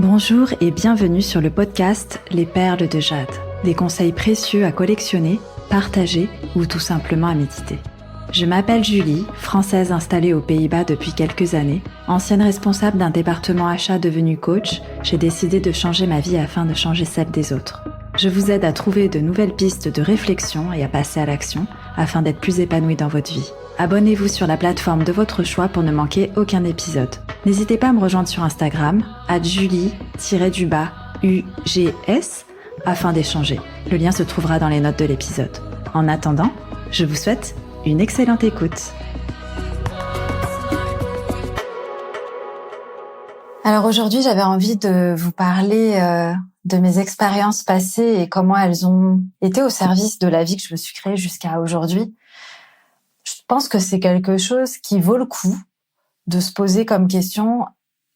Bonjour et bienvenue sur le podcast Les Perles de Jade. Des conseils précieux à collectionner, partager ou tout simplement à méditer. Je m'appelle Julie, française installée aux Pays-Bas depuis quelques années. Ancienne responsable d'un département achat devenu coach, j'ai décidé de changer ma vie afin de changer celle des autres. Je vous aide à trouver de nouvelles pistes de réflexion et à passer à l'action afin d'être plus épanoui dans votre vie. Abonnez-vous sur la plateforme de votre choix pour ne manquer aucun épisode. N'hésitez pas à me rejoindre sur Instagram, @julie_UGS, afin d'échanger. Le lien se trouvera dans les notes de l'épisode. En attendant, je vous souhaite une excellente écoute. Alors aujourd'hui, j'avais envie de vous parler de mes expériences passées et comment elles ont été au service de la vie que je me suis créée jusqu'à aujourd'hui. Je pense que c'est quelque chose qui vaut le coup de se poser comme question,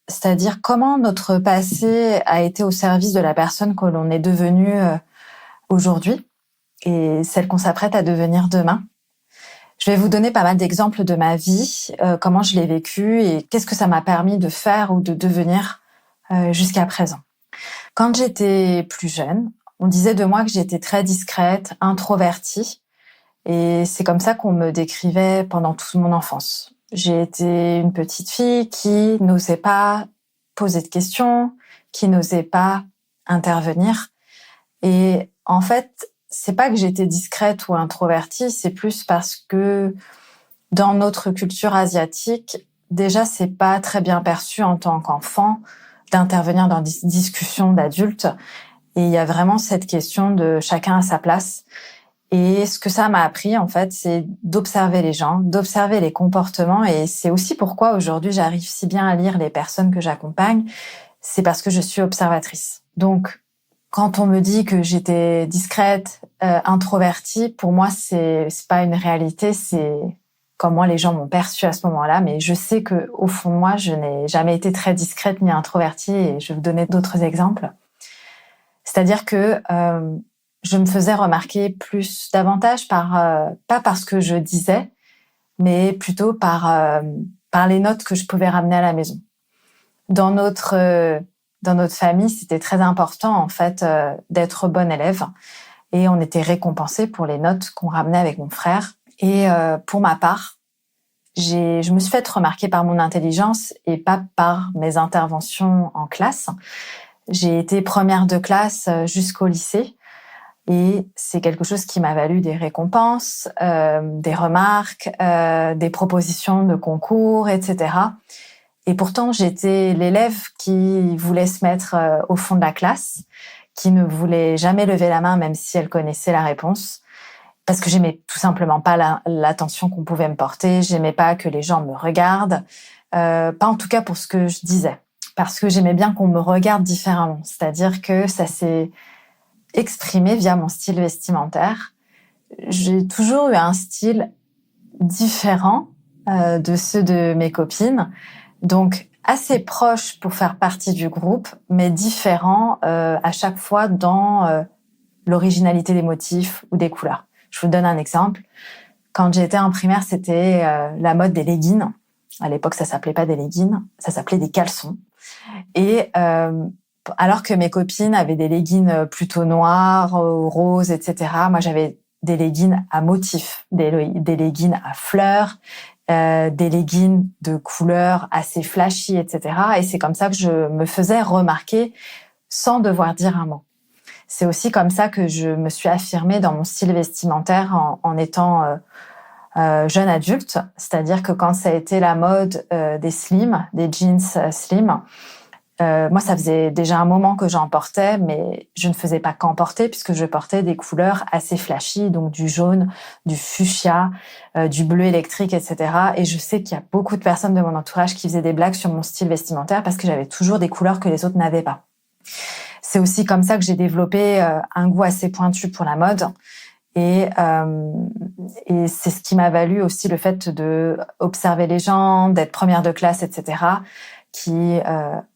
c'est-à-dire comment notre passé a été au service de la personne que l'on est devenue aujourd'hui et celle qu'on s'apprête à devenir demain. Je vais vous donner pas mal d'exemples de ma vie, comment je l'ai vécu et qu'est-ce que ça m'a permis de faire ou de devenir jusqu'à présent. Quand j'étais plus jeune, on disait de moi que j'étais très discrète, introvertie, et c'est comme ça qu'on me décrivait pendant toute mon enfance. J'ai été une petite fille qui n'osait pas poser de questions, qui n'osait pas intervenir. Et en fait, c'est pas que j'étais discrète ou introvertie, c'est plus parce que dans notre culture asiatique, déjà c'est pas très bien perçu en tant qu'enfant d'intervenir dans des discussions d'adultes. Et il y a vraiment cette question de chacun à sa place. Et ce que ça m'a appris, en fait, c'est d'observer les gens, d'observer les comportements. Et c'est aussi pourquoi aujourd'hui j'arrive si bien à lire les personnes que j'accompagne. C'est parce que je suis observatrice. Donc, quand on me dit que j'étais discrète, introvertie, pour moi, c'est pas une réalité, c'est comme moi les gens m'ont perçu à ce moment-là. Mais je sais que au fond de moi, je n'ai jamais été très discrète ni introvertie. Et je vais vous donner d'autres exemples. C'est-à-dire que je me faisais remarquer davantage pas par ce que je disais, mais plutôt par les notes que je pouvais ramener à la maison. Dans notre famille, c'était très important en fait d'être bonne élève, et on était récompensé pour les notes qu'on ramenait avec mon frère. Et pour ma part, je me suis fait remarquer par mon intelligence et pas par mes interventions en classe. J'ai été première de classe jusqu'au lycée. Et c'est quelque chose qui m'a valu des récompenses, des remarques, des propositions de concours, etc. Et pourtant, j'étais l'élève qui voulait se mettre au fond de la classe, qui ne voulait jamais lever la main, même si elle connaissait la réponse, parce que j'aimais tout simplement pas l'attention qu'on pouvait me porter. J'aimais pas que les gens me regardent, pas en tout cas pour ce que je disais, parce que j'aimais bien qu'on me regarde différemment. C'est-à-dire que ça s'est exprimé via mon style vestimentaire. J'ai toujours eu un style différent de ceux de mes copines, donc assez proche pour faire partie du groupe, mais différent à chaque fois dans l'originalité des motifs ou des couleurs. Je vous donne un exemple. Quand j'étais en primaire, c'était la mode des leggings. À l'époque, ça s'appelait pas des leggings, ça s'appelait des caleçons. Et alors que mes copines avaient des leggings plutôt noirs, roses, etc., moi j'avais des leggings à motifs, des leggings à fleurs, des leggings de couleurs assez flashy, etc. Et c'est comme ça que je me faisais remarquer sans devoir dire un mot. C'est aussi comme ça que je me suis affirmée dans mon style vestimentaire en étant jeune adulte. C'est-à-dire que quand ça a été la mode des slims, des jeans slim, moi, ça faisait déjà un moment que j'en portais, mais je ne faisais pas qu'en porter puisque je portais des couleurs assez flashy, donc du jaune, du fuchsia, du bleu électrique, etc. Et je sais qu'il y a beaucoup de personnes de mon entourage qui faisaient des blagues sur mon style vestimentaire parce que j'avais toujours des couleurs que les autres n'avaient pas. C'est aussi comme ça que j'ai développé un goût assez pointu pour la mode. Et c'est ce qui m'a valu aussi le fait de observer les gens, d'être première de classe, etc., qui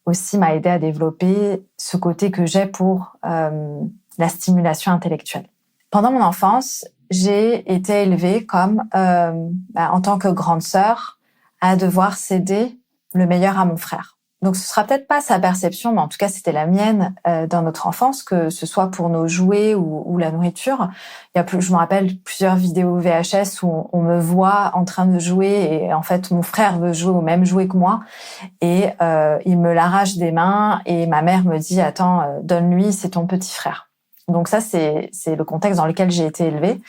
aussi m'a aidé à développer ce côté que j'ai pour la stimulation intellectuelle. Pendant mon enfance, j'ai été élevée comme, en tant que grande sœur, à devoir céder le meilleur à mon frère. Donc, ce sera peut-être pas sa perception, mais en tout cas, c'était la mienne dans notre enfance, que ce soit pour nos jouets ou la nourriture. Je me rappelle plusieurs vidéos VHS où on me voit en train de jouer et en fait, mon frère veut jouer au même jouet que moi et il me l'arrache des mains et ma mère me dit « Attends, donne-lui, c'est ton petit frère ». Donc ça, c'est le contexte dans lequel j'ai été élevée.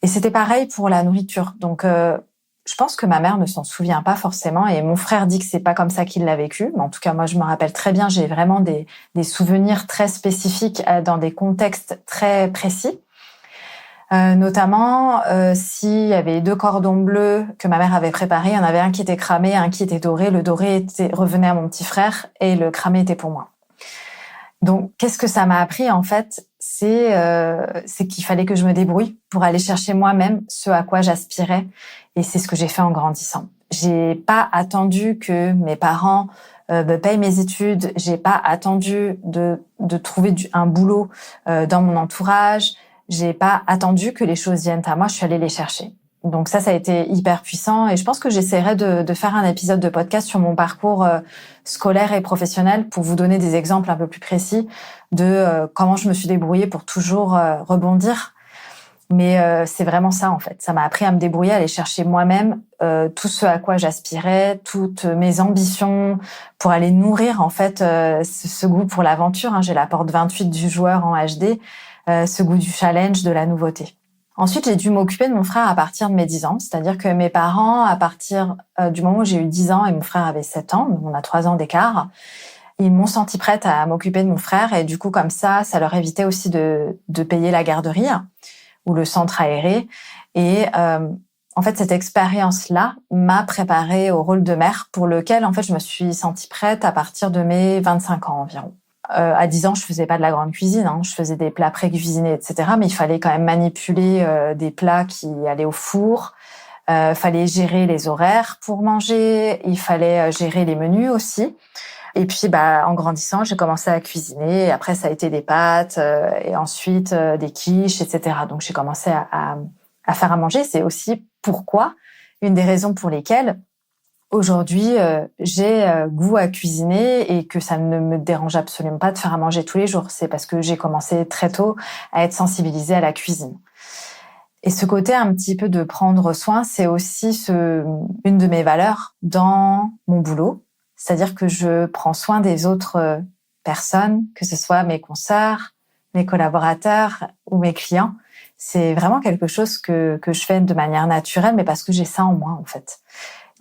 Et c'était pareil pour la nourriture. Donc, je pense que ma mère ne s'en souvient pas forcément et mon frère dit que c'est pas comme ça qu'il l'a vécu. Mais en tout cas, moi, je me rappelle très bien, j'ai vraiment des souvenirs très spécifiques dans des contextes très précis. Notamment, s'il y avait 2 cordons bleus que ma mère avait préparés, il y en avait un qui était cramé, un qui était doré. Le doré revenait à mon petit frère et le cramé était pour moi. Donc, qu'est-ce que ça m'a appris en fait ? C'est qu'il fallait que je me débrouille pour aller chercher moi-même ce à quoi j'aspirais, et c'est ce que j'ai fait en grandissant. J'ai pas attendu que mes parents me payent mes études. J'ai pas attendu de trouver un boulot dans mon entourage. J'ai pas attendu que les choses viennent à moi. Je suis allée les chercher. Donc ça a été hyper puissant et je pense que j'essaierai de faire un épisode de podcast sur mon parcours scolaire et professionnel pour vous donner des exemples un peu plus précis de comment je me suis débrouillée pour toujours rebondir. Mais c'est vraiment ça en fait. Ça m'a appris à me débrouiller, à aller chercher moi-même tout ce à quoi j'aspirais, toutes mes ambitions pour aller nourrir en fait ce goût pour l'aventure. J'ai la porte 28 du joueur en HD, ce goût du challenge, de la nouveauté. Ensuite, j'ai dû m'occuper de mon frère à partir de mes 10 ans. C'est-à-dire que mes parents, à partir du moment où j'ai eu 10 ans et mon frère avait 7 ans, donc on a 3 ans d'écart, ils m'ont sentie prête à m'occuper de mon frère. Et du coup, comme ça leur évitait aussi de payer la garderie ou le centre aéré. Et en fait, cette expérience-là m'a préparée au rôle de mère pour lequel, en fait, je me suis sentie prête à partir de mes 25 ans environ. À 10 ans, je faisais pas de la grande cuisine, je faisais des plats pré-cuisinés, etc. Mais il fallait quand même manipuler des plats qui allaient au four. Fallait gérer les horaires pour manger. Il fallait gérer les menus aussi. Et puis, en grandissant, j'ai commencé à cuisiner. Et après, ça a été des pâtes et ensuite des quiches, etc. Donc, j'ai commencé à faire à manger. C'est aussi pourquoi, une des raisons pour lesquelles aujourd'hui, j'ai goût à cuisiner et que ça ne me dérange absolument pas de faire à manger tous les jours. C'est parce que j'ai commencé très tôt à être sensibilisée à la cuisine. Et ce côté un petit peu de prendre soin, c'est aussi une de mes valeurs dans mon boulot. C'est-à-dire que je prends soin des autres personnes, que ce soit mes consoeurs, mes collaborateurs ou mes clients. C'est vraiment quelque chose que je fais de manière naturelle, mais parce que j'ai ça en moi, en fait.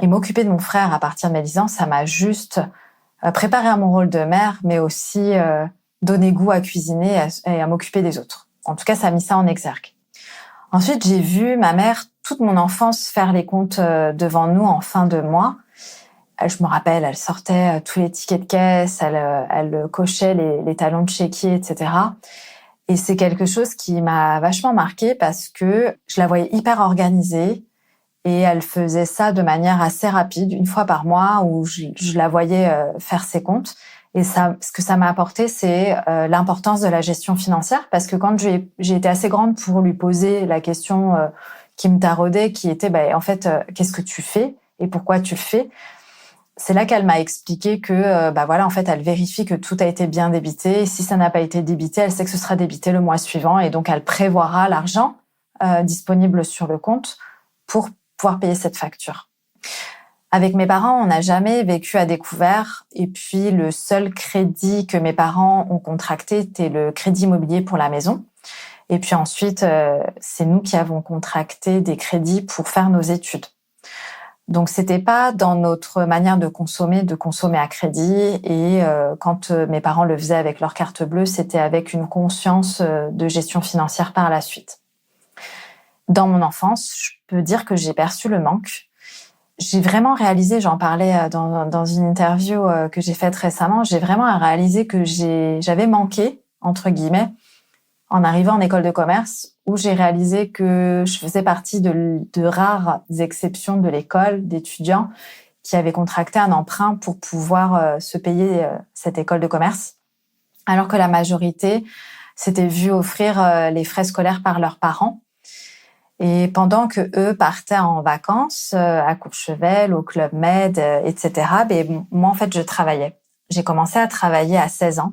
Et m'occuper de mon frère à partir de mes 10 ans, ça m'a juste préparé à mon rôle de mère, mais aussi donné goût à cuisiner et à m'occuper des autres. En tout cas, ça a mis ça en exergue. Ensuite, j'ai vu ma mère toute mon enfance faire les comptes devant nous en fin de mois. Je me rappelle, elle sortait tous les tickets de caisse, elle cochait les talons de chéquier, etc. Et c'est quelque chose qui m'a vachement marquée parce que je la voyais hyper organisée. Et elle faisait ça de manière assez rapide, une fois par mois, où je la voyais faire ses comptes. Et ça, ce que ça m'a apporté, c'est l'importance de la gestion financière, parce que quand j'ai été assez grande pour lui poser la question qui me taraudait, qui était, en fait, qu'est-ce que tu fais et pourquoi tu le fais ? C'est là qu'elle m'a expliqué que, en fait, elle vérifie que tout a été bien débité. Et si ça n'a pas été débité, elle sait que ce sera débité le mois suivant, et donc elle prévoira l'argent disponible sur le compte pour pouvoir payer cette facture. Avec mes parents, on n'a jamais vécu à découvert. Et puis, le seul crédit que mes parents ont contracté était le crédit immobilier pour la maison. Et puis ensuite, c'est nous qui avons contracté des crédits pour faire nos études. Donc, c'était pas dans notre manière de consommer à crédit. Et quand mes parents le faisaient avec leur carte bleue, c'était avec une conscience de gestion financière par la suite. Dans mon enfance, je peux dire que j'ai perçu le manque. J'ai vraiment réalisé, j'en parlais dans une interview que j'ai faite récemment, j'ai vraiment réalisé que j'avais manqué, entre guillemets, en arrivant en école de commerce, où j'ai réalisé que je faisais partie de rares exceptions de l'école, d'étudiants qui avaient contracté un emprunt pour pouvoir se payer cette école de commerce, alors que la majorité s'était vue offrir les frais scolaires par leurs parents. Et pendant que eux partaient en vacances à Courchevel, au Club Med, etc., moi, en fait, je travaillais. j'ai commencé à travailler à 16 ans.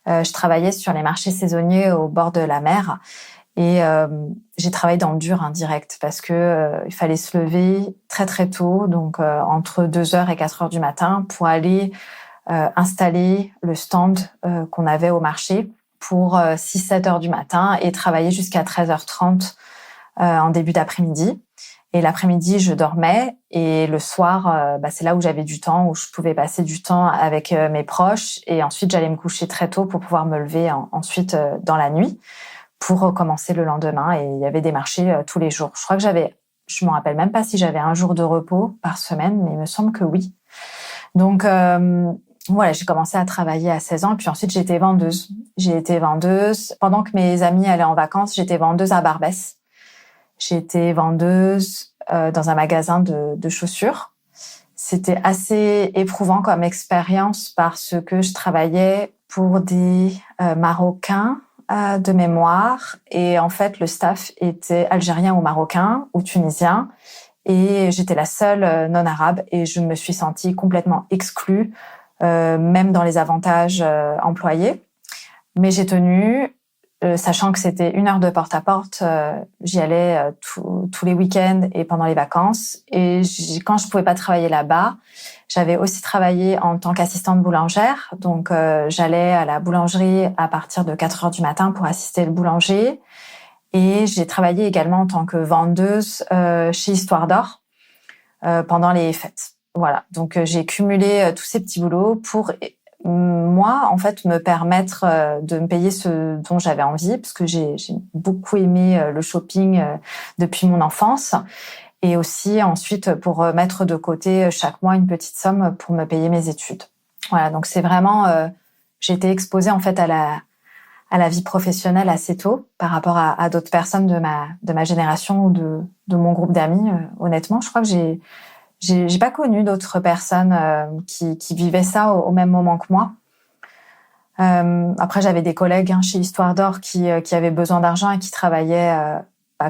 Je travaillais sur les marchés saisonniers au bord de la mer et j'ai travaillé dans le dur direct parce que il fallait se lever très très tôt, donc entre 2h et 4h du matin pour aller installer le stand qu'on avait au marché pour 6-7 heures du matin et travailler jusqu'à 13h30 en début d'après-midi. Et l'après-midi, je dormais et le soir, c'est là où j'avais du temps, où je pouvais passer du temps avec mes proches. Et ensuite, j'allais me coucher très tôt pour pouvoir me lever ensuite dans la nuit pour recommencer le lendemain. Et il y avait des marchés tous les jours. Je crois que je me rappelle même pas si j'avais un jour de repos par semaine, mais il me semble que oui. Donc, voilà, j'ai commencé à travailler à 16 ans. Puis ensuite, j'ai été vendeuse. J'ai été vendeuse. Pendant que mes amis allaient en vacances, j'étais vendeuse à Barbès. J'ai été vendeuse dans un magasin de chaussures. C'était assez éprouvant comme expérience parce que je travaillais pour des Marocains de mémoire. Et en fait, le staff était algérien ou marocain ou tunisien. Et j'étais la seule non-arabe et je me suis sentie complètement exclue, même dans les avantages employés. Mais j'ai tenu, sachant que c'était 1 heure de porte-à-porte. J'y allais tous les week-ends et pendant les vacances. Et quand je pouvais pas travailler là-bas, j'avais aussi travaillé en tant qu'assistante boulangère. Donc, j'allais à la boulangerie à partir de 4 heures du matin pour assister le boulanger. Et j'ai travaillé également en tant que vendeuse chez Histoire d'Or pendant les fêtes. Voilà, donc j'ai cumulé tous ces petits boulots pour moi, en fait, me permettre de me payer ce dont j'avais envie, parce que j'ai beaucoup aimé le shopping depuis mon enfance, et aussi ensuite pour mettre de côté chaque mois une petite somme pour me payer mes études. Voilà, donc c'est vraiment j'ai été exposée en fait à la vie professionnelle assez tôt par rapport à d'autres personnes de ma génération ou de mon groupe d'amis. Honnêtement, je crois que j'ai pas connu d'autres personnes qui vivaient ça au même moment que moi. Après, j'avais des collègues chez Histoire d'Or qui avaient besoin d'argent et qui travaillaient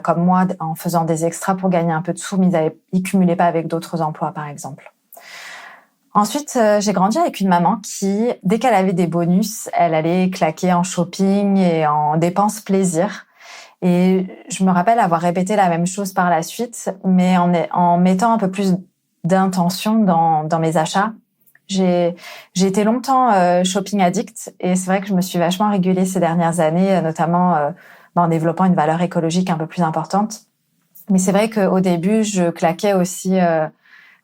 comme moi en faisant des extras pour gagner un peu de sous, mais ils cumulaient pas avec d'autres emplois, par exemple. Ensuite, j'ai grandi avec une maman qui, dès qu'elle avait des bonus, elle allait claquer en shopping et en dépenses plaisir. Et je me rappelle avoir répété la même chose par la suite, mais en mettant un peu plus d'intention dans mes achats. J'ai été longtemps shopping addict et c'est vrai que je me suis vachement régulée ces dernières années, notamment en développant une valeur écologique un peu plus importante. Mais c'est vrai qu'au début, je claquais aussi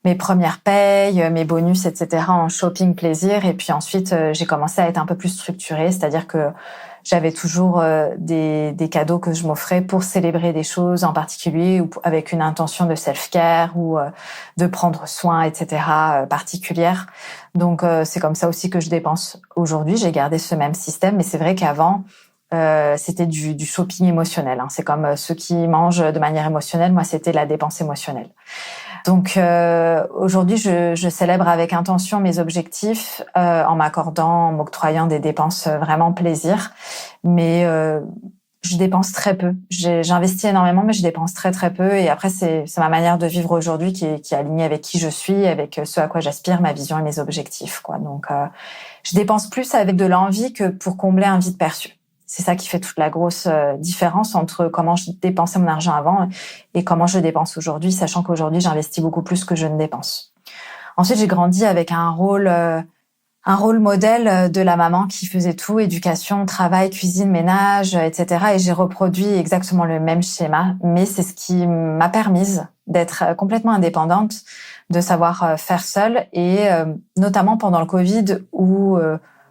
mes premières payes, mes bonus, etc. en shopping plaisir. Et puis ensuite, j'ai commencé à être un peu plus structurée, c'est-à-dire que j'avais toujours des cadeaux que je m'offrais pour célébrer des choses en particulier ou avec une intention de self-care ou de prendre soin, etc. Particulière. Donc, c'est comme ça aussi que je dépense aujourd'hui. J'ai gardé ce même système, mais c'est vrai qu'avant, c'était du shopping émotionnel. C'est comme ceux qui mangent de manière émotionnelle. Moi, c'était la dépense émotionnelle. Donc aujourd'hui, je célèbre avec intention mes objectifs en m'octroyant des dépenses vraiment plaisir. Mais je dépense très peu. J'investis énormément, mais je dépense très très peu. Et après, c'est ma manière de vivre aujourd'hui qui est alignée avec qui je suis, avec ce à quoi j'aspire, ma vision et mes objectifs, quoi. Donc, je dépense plus avec de l'envie que pour combler un vide perçu. C'est ça qui fait toute la grosse différence entre comment je dépensais mon argent avant et comment je dépense aujourd'hui, sachant qu'aujourd'hui, j'investis beaucoup plus que je ne dépense. Ensuite, j'ai grandi avec un rôle modèle de la maman qui faisait tout, éducation, travail, cuisine, ménage, etc. Et j'ai reproduit exactement le même schéma, mais c'est ce qui m'a permise d'être complètement indépendante, de savoir faire seule et notamment pendant le Covid où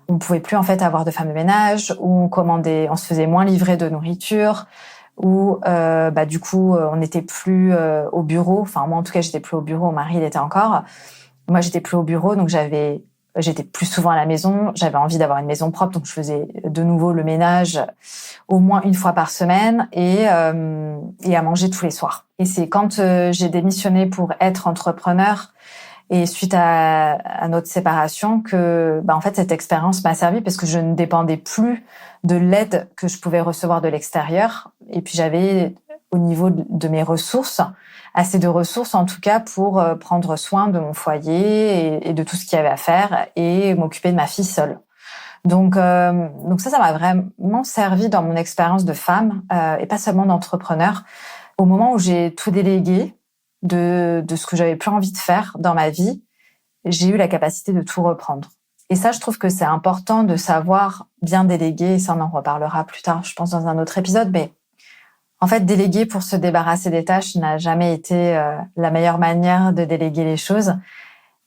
on pouvait plus en fait avoir de femme de ménage, où on se faisait moins livrer de nourriture, où du coup on n'était plus au bureau. Enfin moi en tout cas j'étais plus au bureau, mon mari il était encore. Moi j'étais plus au bureau donc j'étais plus souvent à la maison. J'avais envie d'avoir une maison propre donc je faisais de nouveau le ménage au moins 1 fois par semaine et à manger tous les soirs. Et c'est quand j'ai démissionné pour être entrepreneur. Et suite à notre séparation, que en fait cette expérience m'a servi parce que je ne dépendais plus de l'aide que je pouvais recevoir de l'extérieur. Et puis j'avais au niveau de mes ressources, assez de ressources en tout cas pour prendre soin de mon foyer et de tout ce qu'il y avait à faire et m'occuper de ma fille seule. Donc ça m'a vraiment servi dans mon expérience de femme et pas seulement d'entrepreneur. Au moment où j'ai tout délégué de ce que j'avais plus envie de faire dans ma vie, j'ai eu la capacité de tout reprendre. Et ça, je trouve que c'est important de savoir bien déléguer. Et ça, on en reparlera plus tard, je pense, dans un autre épisode. Mais en fait, déléguer pour se débarrasser des tâches n'a jamais été la meilleure manière de déléguer les choses.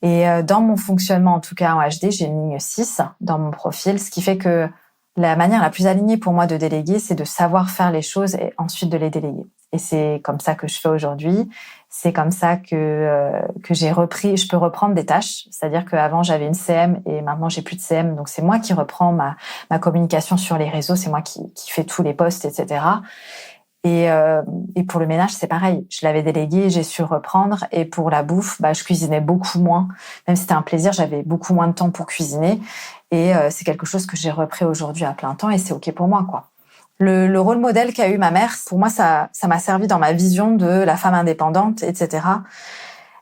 Et dans mon fonctionnement, en tout cas en HD, j'ai une ligne 6 dans mon profil, ce qui fait que la manière la plus alignée pour moi de déléguer, c'est de savoir faire les choses et ensuite de les déléguer. Et c'est comme ça que je fais aujourd'hui. C'est comme ça que j'ai repris. Je peux reprendre des tâches, c'est-à-dire qu'avant j'avais une CM et maintenant j'ai plus de CM, donc c'est moi qui reprends ma communication sur les réseaux, c'est moi qui fais tous les posts, etc. Et pour le ménage, c'est pareil. Je l'avais délégué, j'ai su reprendre. Et pour la bouffe, je cuisinais beaucoup moins. Même si c'était un plaisir, j'avais beaucoup moins de temps pour cuisiner. Et c'est quelque chose que j'ai repris aujourd'hui à plein temps et c'est OK pour moi, quoi. Le rôle modèle qu'a eu ma mère, pour moi, ça m'a servi dans ma vision de la femme indépendante, etc.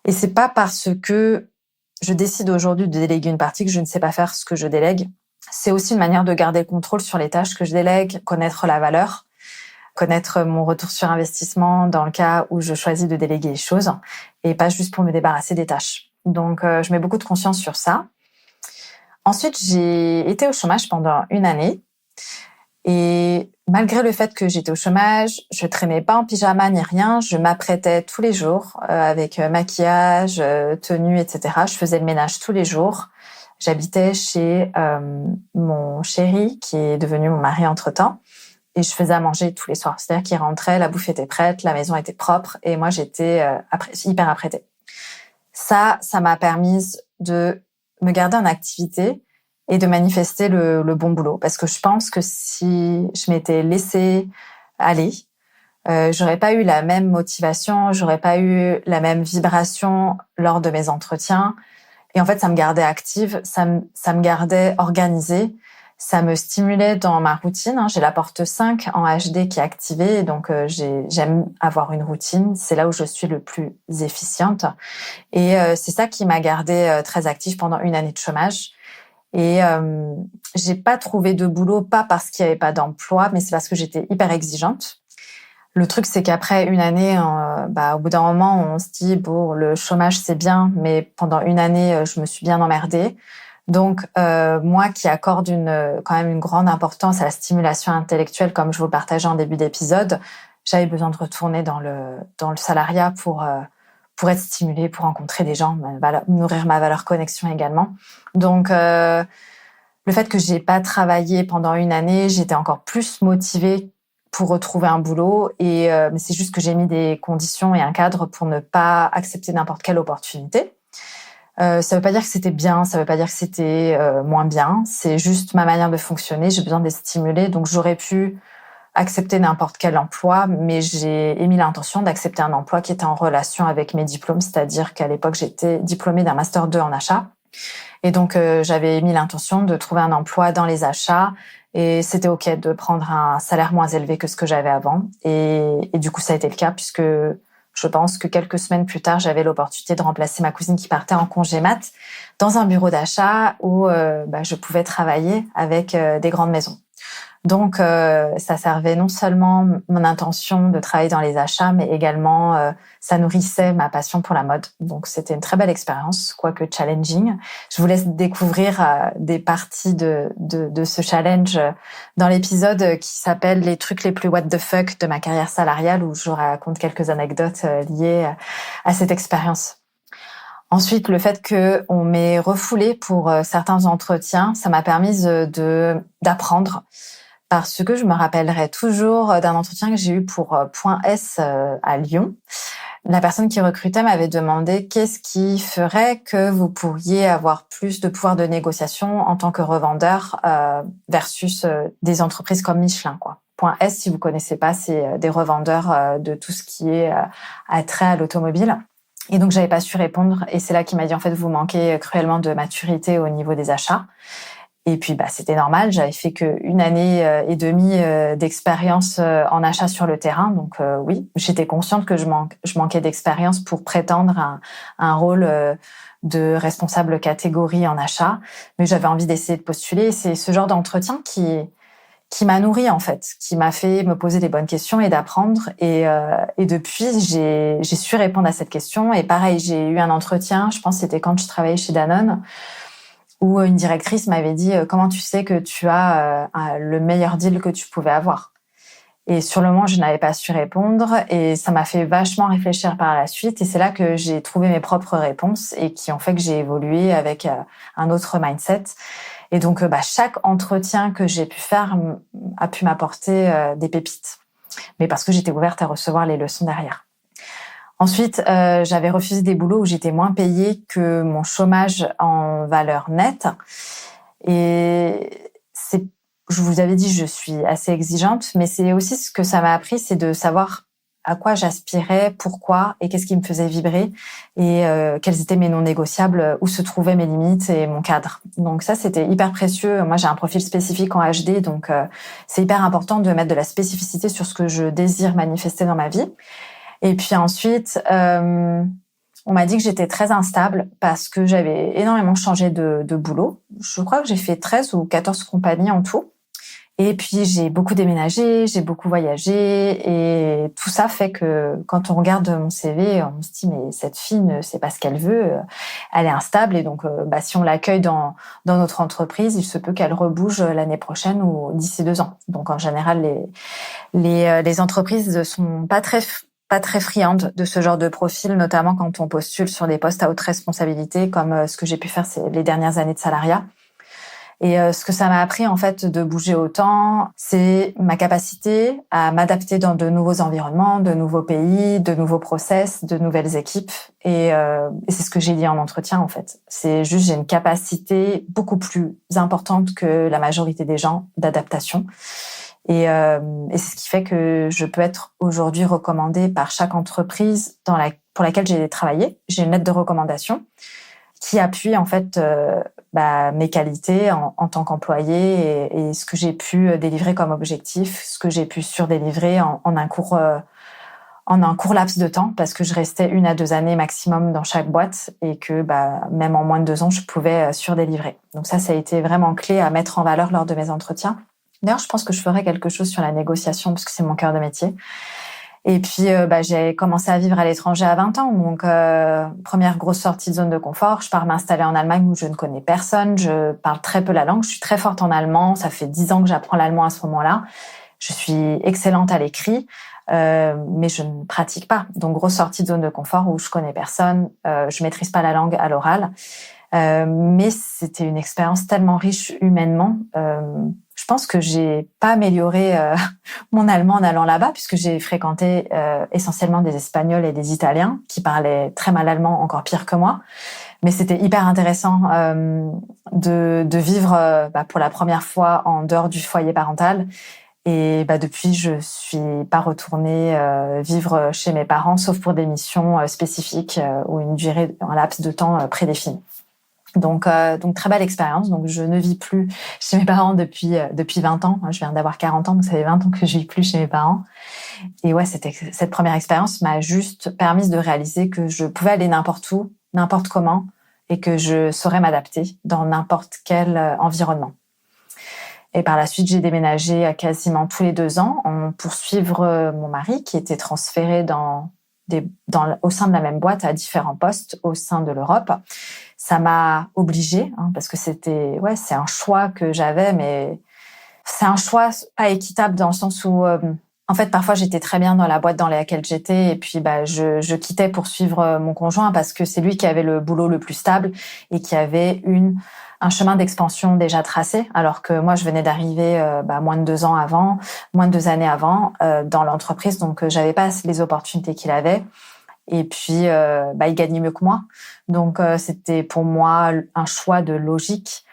Et c'est pas parce que je décide aujourd'hui de déléguer une partie que je ne sais pas faire ce que je délègue. C'est aussi une manière de garder le contrôle sur les tâches que je délègue, connaître la valeur, connaître mon retour sur investissement dans le cas où je choisis de déléguer les choses et pas juste pour me débarrasser des tâches. Donc, je mets beaucoup de conscience sur ça. Ensuite, j'ai été au chômage pendant une année et malgré le fait que j'étais au chômage, je traînais pas en pyjama ni rien, je m'apprêtais tous les jours avec maquillage, tenue, etc. Je faisais le ménage tous les jours. J'habitais chez mon chéri qui est devenu mon mari entre-temps. Et je faisais à manger tous les soirs. C'est-à-dire qu'il rentrait, la bouffe était prête, la maison était propre et moi, j'étais hyper apprêtée. Ça m'a permis de me garder en activité et de manifester le bon boulot. Parce que je pense que si je m'étais laissée aller, j'aurais pas eu la même motivation, j'aurais pas eu la même vibration lors de mes entretiens. Et en fait, ça me gardait active, ça me gardait organisée. Ça me stimulait dans ma routine. J'ai la porte 5 en HD qui est activée, donc j'aime avoir une routine. C'est là où je suis le plus efficiente. Et c'est ça qui m'a gardée très active pendant une année de chômage. Et j'ai pas trouvé de boulot, pas parce qu'il y avait pas d'emploi, mais c'est parce que j'étais hyper exigeante. Le truc, c'est qu'après une année, au bout d'un moment, on se dit, bon, le chômage, c'est bien, mais pendant une année, je me suis bien emmerdée. Donc, moi qui accorde quand même une grande importance à la stimulation intellectuelle, comme je vous le partageais en début d'épisode, j'avais besoin de retourner dans le salariat pour être stimulée, pour rencontrer des gens, nourrir ma valeur connexion également. Donc, le fait que j'ai pas travaillé pendant une année, j'étais encore plus motivée pour retrouver un boulot mais c'est juste que j'ai mis des conditions et un cadre pour ne pas accepter n'importe quelle opportunité. Ça veut pas dire que c'était bien, ça veut pas dire que c'était moins bien. C'est juste ma manière de fonctionner. J'ai besoin d'être stimulée, donc j'aurais pu accepter n'importe quel emploi, mais j'ai émis l'intention d'accepter un emploi qui était en relation avec mes diplômes, c'est-à-dire qu'à l'époque j'étais diplômée d'un master 2 en achat, et donc j'avais émis l'intention de trouver un emploi dans les achats, et c'était ok de prendre un salaire moins élevé que ce que j'avais avant, et du coup ça a été le cas puisque je pense que quelques semaines plus tard, j'avais l'opportunité de remplacer ma cousine qui partait en congé mat dans un bureau d'achat où je pouvais travailler avec des grandes maisons. Donc, ça servait non seulement mon intention de travailler dans les achats, mais également ça nourrissait ma passion pour la mode. Donc, c'était une très belle expérience, quoique challenging. Je vous laisse découvrir des parties de ce challenge dans l'épisode qui s'appelle « Les trucs les plus what the fuck de ma carrière salariale » où je raconte quelques anecdotes liées à cette expérience. Ensuite, le fait qu'on m'ait refoulé pour certains entretiens, ça m'a permis d'apprendre. Parce que je me rappellerai toujours d'un entretien que j'ai eu pour Point S à Lyon. La personne qui recrutait m'avait demandé qu'est-ce qui ferait que vous pourriez avoir plus de pouvoir de négociation en tant que revendeur versus des entreprises comme Michelin, quoi. Point S, si vous connaissez pas, c'est des revendeurs de tout ce qui est attrait à l'automobile. Et donc, j'avais pas su répondre. Et c'est là qu'il m'a dit, en fait, vous manquez cruellement de maturité au niveau des achats. Et puis, c'était normal. J'avais fait qu'une année et demie d'expérience en achat sur le terrain. Donc, oui, j'étais consciente que je manquais d'expérience pour prétendre à un rôle de responsable catégorie en achat. Mais j'avais envie d'essayer de postuler. C'est ce genre d'entretien qui m'a nourrie, en fait, qui m'a fait me poser les bonnes questions et d'apprendre. Et depuis, j'ai su répondre à cette question. Et pareil, j'ai eu un entretien, je pense que c'était quand je travaillais chez Danone, où une directrice m'avait dit « Comment tu sais que tu as le meilleur deal que tu pouvais avoir ?» Et sur le moment, je n'avais pas su répondre et ça m'a fait vachement réfléchir par la suite. Et c'est là que j'ai trouvé mes propres réponses et qui ont fait que j'ai évolué avec un autre mindset. Et donc, chaque entretien que j'ai pu faire a pu m'apporter des pépites. Mais parce que j'étais ouverte à recevoir les leçons derrière. Ensuite, j'avais refusé des boulots où j'étais moins payée que mon chômage en valeur nette. Et je vous avais dit, je suis assez exigeante, mais c'est aussi ce que ça m'a appris, c'est de savoir à quoi j'aspirais, pourquoi et qu'est-ce qui me faisait vibrer et quels étaient mes non négociables, où se trouvaient mes limites et mon cadre. Donc ça, c'était hyper précieux. Moi, j'ai un profil spécifique en HD, donc c'est hyper important de mettre de la spécificité sur ce que je désire manifester dans ma vie. Et puis ensuite, on m'a dit que j'étais très instable parce que j'avais énormément changé de boulot. Je crois que j'ai fait 13 ou 14 compagnies en tout. Et puis, j'ai beaucoup déménagé, j'ai beaucoup voyagé. Et tout ça fait que quand on regarde mon CV, on se dit, mais cette fille ne sait pas ce qu'elle veut. Elle est instable. Et donc, si on l'accueille dans notre entreprise, il se peut qu'elle rebouge l'année prochaine ou d'ici 2 ans. Donc, en général, les entreprises ne sont pas très friandes de ce genre de profil, notamment quand on postule sur des postes à haute responsabilité, comme ce que j'ai pu faire les dernières années de salariat. Et ce que ça m'a appris, en fait, de bouger autant, c'est ma capacité à m'adapter dans de nouveaux environnements, de nouveaux pays, de nouveaux process, de nouvelles équipes. Et c'est ce que j'ai dit en entretien, en fait. C'est juste, j'ai une capacité beaucoup plus importante que la majorité des gens d'adaptation. Et c'est ce qui fait que je peux être aujourd'hui recommandée par chaque entreprise pour laquelle j'ai travaillé. J'ai une lettre de recommandation qui appuie en fait mes qualités en tant qu'employée et ce que j'ai pu délivrer comme objectif, ce que j'ai pu surdélivrer en un court laps de temps, parce que je restais 1 à 2 années maximum dans chaque boîte et que même en moins de 2 ans, je pouvais surdélivrer. Donc ça a été vraiment clé à mettre en valeur lors de mes entretiens. D'ailleurs, je pense que je ferai quelque chose sur la négociation parce que c'est mon cœur de métier. Et puis, j'ai commencé à vivre à l'étranger à 20 ans. Donc, première grosse sortie de zone de confort. Je pars m'installer en Allemagne où je ne connais personne. Je parle très peu la langue. Je suis très forte en allemand. Ça fait 10 ans que j'apprends l'allemand à ce moment-là. Je suis excellente à l'écrit, mais je ne pratique pas. Donc, grosse sortie de zone de confort où je connais personne. Je maîtrise pas la langue à l'oral. Mais c'était une expérience tellement riche humainement. Je pense que j'ai pas amélioré mon allemand en allant là-bas, puisque j'ai fréquenté essentiellement des Espagnols et des Italiens qui parlaient très mal allemand, encore pire que moi. Mais c'était hyper intéressant de vivre pour la première fois en dehors du foyer parental. Et depuis, je suis pas retournée vivre chez mes parents, sauf pour des missions spécifiques ou un laps de temps prédéfini. Donc très belle expérience. Donc je ne vis plus chez mes parents depuis 20 ans. Je viens d'avoir 40 ans, donc ça fait 20 ans que je vis plus chez mes parents. Et ouais, cette première expérience m'a juste permis de réaliser que je pouvais aller n'importe où, n'importe comment, et que je saurais m'adapter dans n'importe quel environnement. Et par la suite, j'ai déménagé quasiment tous les 2 ans pour suivre mon mari qui était transféré au sein de la même boîte à différents postes au sein de l'Europe. Ça m'a obligée, parce que c'est un choix que j'avais, mais c'est un choix pas équitable dans le sens où, en fait, parfois j'étais très bien dans la boîte dans laquelle j'étais et puis je quittais pour suivre mon conjoint parce que c'est lui qui avait le boulot le plus stable et qui avait un chemin d'expansion déjà tracé, alors que moi je venais d'arriver moins de 2 années avant dans l'entreprise, donc j'avais pas les opportunités qu'il avait. Et puis, il gagnait mieux que moi. Donc, c'était pour moi un choix de logique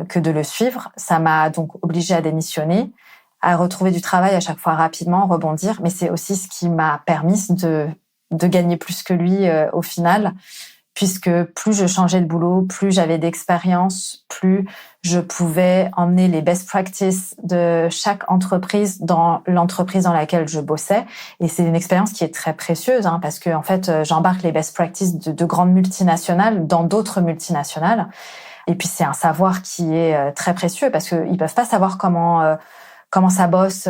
que de le suivre. Ça m'a donc obligée à démissionner, à retrouver du travail à chaque fois rapidement, rebondir. Mais c'est aussi ce qui m'a permis de gagner plus que lui au final, puisque plus je changeais de boulot, plus j'avais d'expérience, plus je pouvais emmener les best practices de chaque entreprise dans l'entreprise dans laquelle je bossais. Et c'est une expérience qui est très précieuse, parce que en fait, j'embarque les best practices de grandes multinationales dans d'autres multinationales. Et puis c'est un savoir qui est très précieux parce qu'ils peuvent pas savoir comment ça bosse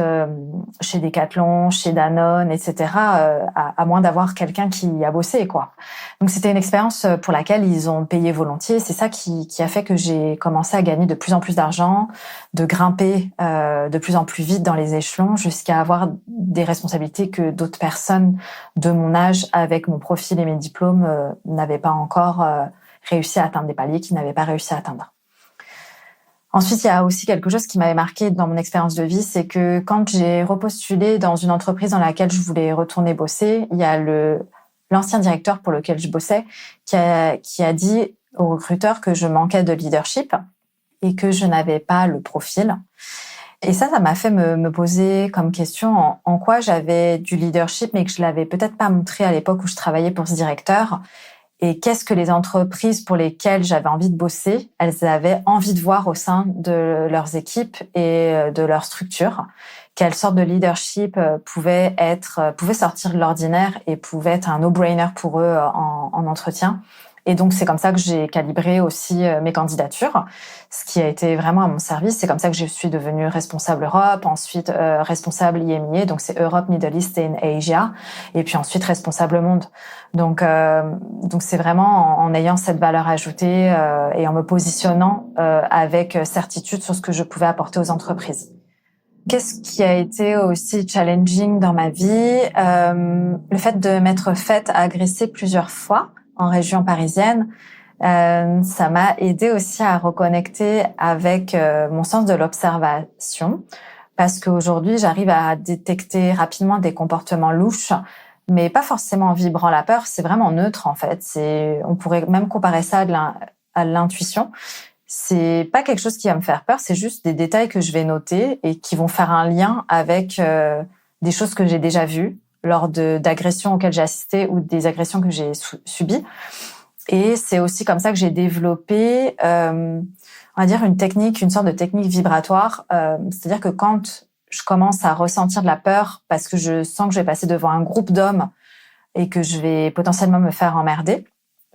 chez Decathlon, chez Danone, etc. À moins d'avoir quelqu'un qui y a bossé, quoi. Donc c'était une expérience pour laquelle ils ont payé volontiers. C'est ça qui a fait que j'ai commencé à gagner de plus en plus d'argent, de grimper de plus en plus vite dans les échelons, jusqu'à avoir des responsabilités que d'autres personnes de mon âge, avec mon profil et mes diplômes, n'avaient pas encore réussi à atteindre, des paliers qu'ils n'avaient pas réussi à atteindre. Ensuite, il y a aussi quelque chose qui m'avait marqué dans mon expérience de vie, c'est que quand j'ai repostulé dans une entreprise dans laquelle je voulais retourner bosser, il y a l'ancien directeur pour lequel je bossais qui a dit au recruteur que je manquais de leadership et que je n'avais pas le profil. Et ça m'a fait me poser comme question en quoi j'avais du leadership, mais que je l'avais peut-être pas montré à l'époque où je travaillais pour ce directeur. Et qu'est-ce que les entreprises pour lesquelles j'avais envie de bosser, elles avaient envie de voir au sein de leurs équipes et de leur structure. Quelle sorte de leadership pouvait sortir de l'ordinaire et pouvait être un no-brainer pour eux en entretien. Et donc, c'est comme ça que j'ai calibré aussi mes candidatures, ce qui a été vraiment à mon service. C'est comme ça que je suis devenue responsable Europe, ensuite responsable IMIA, donc c'est Europe, Middle East and Asia, et puis ensuite responsable monde. Donc c'est vraiment en ayant cette valeur ajoutée et en me positionnant avec certitude sur ce que je pouvais apporter aux entreprises. Qu'est-ce qui a été aussi challenging dans ma vie? Le fait de m'être faite agresser plusieurs fois en région parisienne, ça m'a aidé aussi à reconnecter avec mon sens de l'observation, parce qu'aujourd'hui, j'arrive à détecter rapidement des comportements louches, mais pas forcément en vibrant la peur, c'est vraiment neutre en fait. On pourrait même comparer ça à l'intuition. C'est pas quelque chose qui va me faire peur, c'est juste des détails que je vais noter et qui vont faire un lien avec des choses que j'ai déjà vues lors d'agressions auxquelles j'ai assisté ou des agressions que j'ai subies. Et c'est aussi comme ça que j'ai développé, on va dire, une sorte de technique vibratoire. C'est-à-dire que quand je commence à ressentir de la peur parce que je sens que je vais passer devant un groupe d'hommes et que je vais potentiellement me faire emmerder,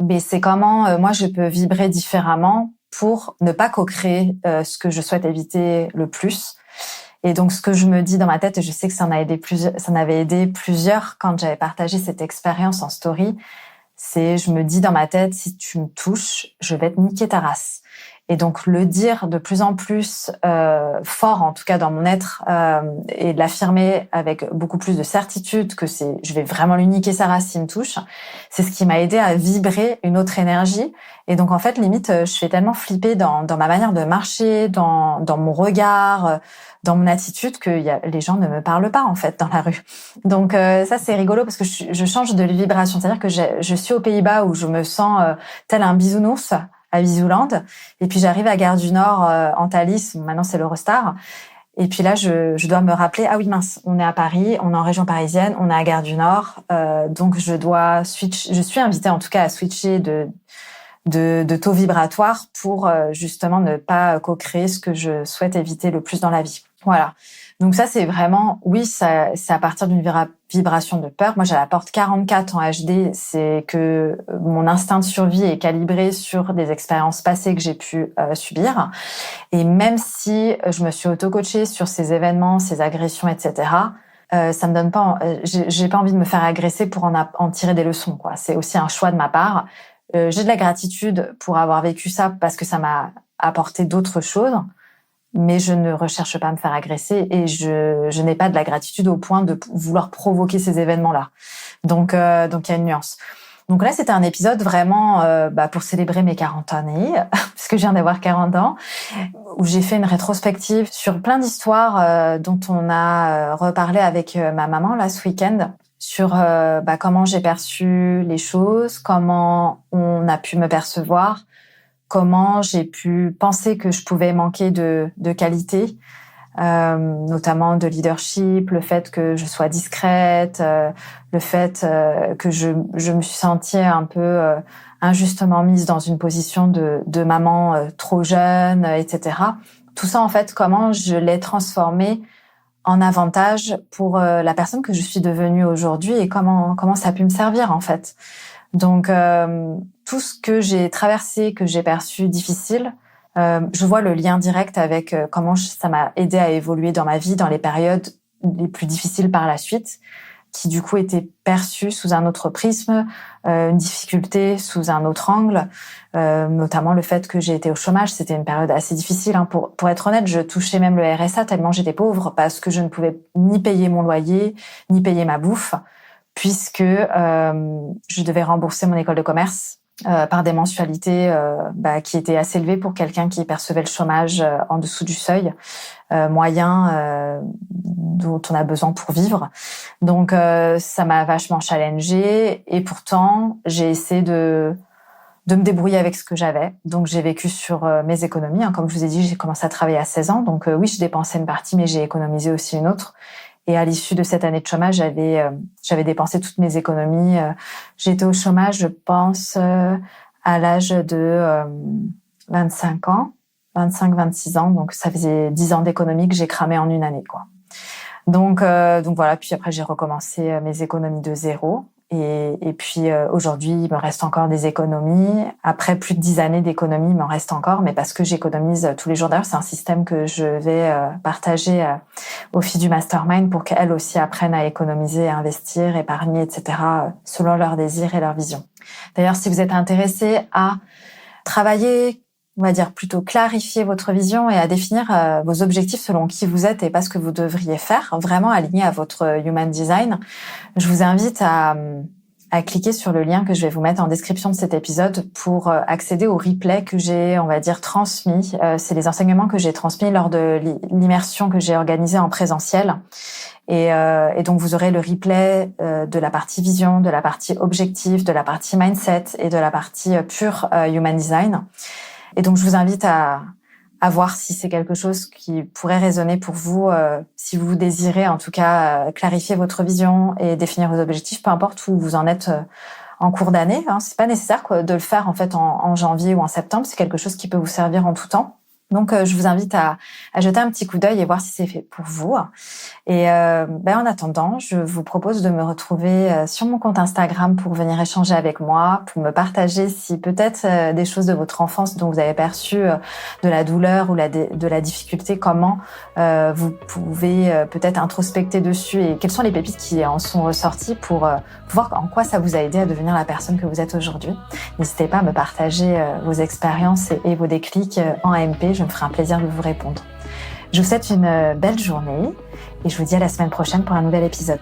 mais c'est comment moi je peux vibrer différemment pour ne pas co-créer ce que je souhaite éviter le plus. Et donc, ce que je me dis dans ma tête, et je sais que ça en avait aidé plusieurs quand j'avais partagé cette expérience en story, je me dis dans ma tête, si tu me touches, je vais te niquer ta race. Et donc, le dire de plus en plus fort, en tout cas dans mon être, et de l'affirmer avec beaucoup plus de certitude que je vais vraiment lui niquer sa race s'il me touche, c'est ce qui m'a aidé à vibrer une autre énergie. Et donc, en fait, limite, je fais tellement flipper dans ma manière de marcher, dans mon regard, dans mon attitude, que les gens ne me parlent pas, en fait, dans la rue. Donc, ça, c'est rigolo parce que je change de vibration. C'est-à-dire que je suis aux Pays-Bas où je me sens tel un bisounours à Bisouland. Et puis, j'arrive à Gare du Nord, en Thalys. Maintenant, c'est l'Eurostar. Et puis là, je dois me rappeler, ah oui, mince, on est à Paris, on est en région parisienne, on est à Gare du Nord. Donc, je suis invitée en tout cas à switcher de taux vibratoire pour justement ne pas co-créer ce que je souhaite éviter le plus dans la vie. Voilà. Donc ça, c'est vraiment, oui, c'est à partir d'une vibration de peur. Moi, j'ai la porte 44 en HD. C'est que mon instinct de survie est calibré sur des expériences passées que j'ai pu subir. Et même si je me suis auto-coachée sur ces événements, ces agressions, etc., ça me donne pas, j'ai pas envie de me faire agresser pour en tirer des leçons, quoi. C'est aussi un choix de ma part. J'ai de la gratitude pour avoir vécu ça parce que ça m'a apporté d'autres choses. Mais je ne recherche pas à me faire agresser et je n'ai pas de la gratitude au point de vouloir provoquer ces événements-là. Donc il y a une nuance. Donc là, c'était un épisode vraiment pour célébrer mes 40 années, parce que je viens d'avoir 40 ans, où j'ai fait une rétrospective sur plein d'histoires dont on a reparlé avec ma maman là ce week-end, sur comment j'ai perçu les choses, comment on a pu me percevoir, comment j'ai pu penser que je pouvais manquer de qualité, notamment de leadership, le fait que je sois discrète, le fait que je me suis sentie un peu injustement mise dans une position de maman trop jeune, etc. Tout ça, en fait, comment je l'ai transformé en avantage pour la personne que je suis devenue aujourd'hui et comment ça a pu me servir, en fait. Donc, tout ce que j'ai traversé, que j'ai perçu difficile, je vois le lien direct avec comment ça m'a aidé à évoluer dans ma vie, dans les périodes les plus difficiles par la suite, qui du coup étaient perçues sous un autre prisme, une difficulté sous un autre angle, notamment le fait que j'ai été au chômage. C'était une période assez difficile, hein. Pour être honnête, je touchais même le RSA tellement j'étais pauvre parce que je ne pouvais ni payer mon loyer, ni payer ma bouffe, puisque je devais rembourser mon école de commerce par des mensualités qui étaient assez élevées pour quelqu'un qui percevait le chômage en dessous du seuil moyen dont on a besoin pour vivre. Donc ça m'a vachement challengée et pourtant j'ai essayé de me débrouiller avec ce que j'avais. Donc j'ai vécu sur mes économies, hein. Comme je vous ai dit, j'ai commencé à travailler à 16 ans. Donc oui, je dépensais une partie, mais j'ai économisé aussi une autre. Et à l'issue de cette année de chômage, j'avais dépensé toutes mes économies. J'étais au chômage, je pense, à l'âge de 25 ans, 25-26 ans. Donc ça faisait 10 ans d'économies que j'ai cramé en une année, quoi. Donc voilà. Puis après, j'ai recommencé mes économies de zéro. Et puis aujourd'hui, il me reste encore des économies. Après plus de 10 années d'économies, il m'en reste encore, mais parce que j'économise tous les jours. D'ailleurs, c'est un système que je vais partager aux filles du mastermind pour qu'elles aussi apprennent à économiser, à investir, épargner, etc., selon leurs désirs et leurs visions. D'ailleurs, si vous êtes intéressé à travailler, on va dire plutôt clarifier votre vision et à définir vos objectifs selon qui vous êtes et pas ce que vous devriez faire, vraiment aligné à votre human design, je vous invite à cliquer sur le lien que je vais vous mettre en description de cet épisode pour accéder au replay que j'ai, on va dire, transmis. C'est les enseignements que j'ai transmis lors de l'immersion que j'ai organisée en présentiel. Et donc, vous aurez le replay de la partie vision, de la partie objectif, de la partie mindset et de la partie pure human design. Et donc, je vous invite à voir si c'est quelque chose qui pourrait résonner pour vous, si vous désirez en tout cas clarifier votre vision et définir vos objectifs, peu importe où vous en êtes en cours d'année. Hein. C'est pas nécessaire de le faire en fait en janvier ou en septembre. C'est quelque chose qui peut vous servir en tout temps. Donc, je vous invite à jeter un petit coup d'œil et voir si c'est fait pour vous. Et en attendant, je vous propose de me retrouver sur mon compte Instagram pour venir échanger avec moi, pour me partager si peut-être des choses de votre enfance dont vous avez perçu de la douleur ou de la difficulté, comment vous pouvez peut-être introspecter dessus et quelles sont les pépites qui en sont ressorties pour voir en quoi ça vous a aidé à devenir la personne que vous êtes aujourd'hui. N'hésitez pas à me partager vos expériences et vos déclics en AMP. Je me ferai un plaisir de vous répondre. Je vous souhaite une belle journée et je vous dis à la semaine prochaine pour un nouvel épisode.